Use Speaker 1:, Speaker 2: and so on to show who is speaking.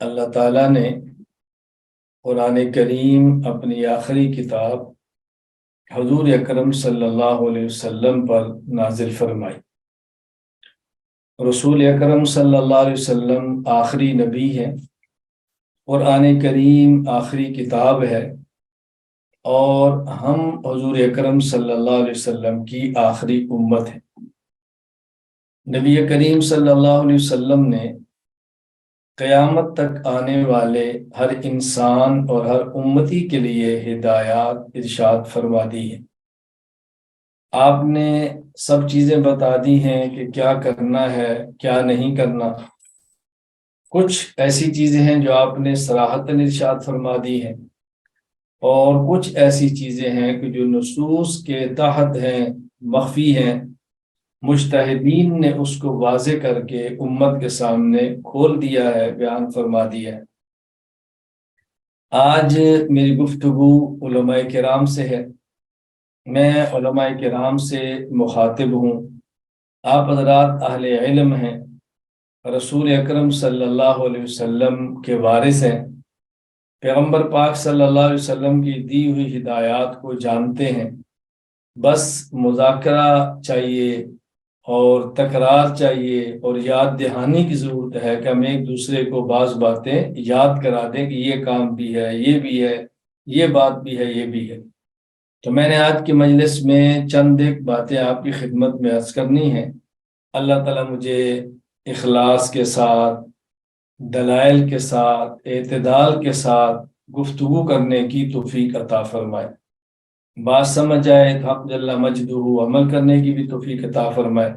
Speaker 1: اللہ تعالیٰ نے قرآن کریم اپنی آخری کتاب حضور اکرم صلی اللہ علیہ وسلم پر نازل فرمائی۔ رسول اکرم صلی اللہ علیہ وسلم آخری نبی ہیں، قرآن کریم آخری کتاب ہے، اور ہم حضور اکرم صلی اللہ علیہ وسلم کی آخری امت ہیں۔ نبی کریم صلی اللہ علیہ وسلم نے قیامت تک آنے والے ہر انسان اور ہر امتی کے لیے ہدایات ارشاد فرما دی ہیں۔ آپ نے سب چیزیں بتا دی ہیں کہ کیا کرنا ہے، کیا نہیں کرنا۔ کچھ ایسی چیزیں ہیں جو آپ نے صراحتاً ارشاد فرما دی ہیں، اور کچھ ایسی چیزیں ہیں کہ جو نصوص کے تحت ہیں، مخفی ہیں۔ مجتہدین نے اس کو واضح کر کے امت کے سامنے کھول دیا ہے، بیان فرما دیا ہے۔ آج میری گفتگو علماء کرام سے ہے۔ میں علماء کرام سے مخاطب ہوں۔ آپ حضرات اہل علم ہیں، رسول اکرم صلی اللہ علیہ وسلم کے وارث ہیں، پیغمبر پاک صلی اللہ علیہ وسلم کی دی ہوئی ہدایات کو جانتے ہیں۔ بس مذاکرہ چاہیے اور تکرار چاہیے اور یاد دہانی کی ضرورت ہے کہ ہم ایک دوسرے کو بعض باتیں یاد کرا دیں کہ یہ کام بھی ہے، یہ بھی ہے، یہ بات بھی ہے، یہ بھی ہے۔ تو میں نے آج کی مجلس میں چند ایک باتیں آپ کی خدمت میں عرض کرنی ہیں۔ اللہ تعالیٰ مجھے اخلاص کے ساتھ، دلائل کے ساتھ، اعتدال کے ساتھ گفتگو کرنے کی توفیق عطا فرمائے۔ بات سمجھ آئے تو حق جل مجدہ عمل کرنے کی بھی توفیق عطا فرمائے۔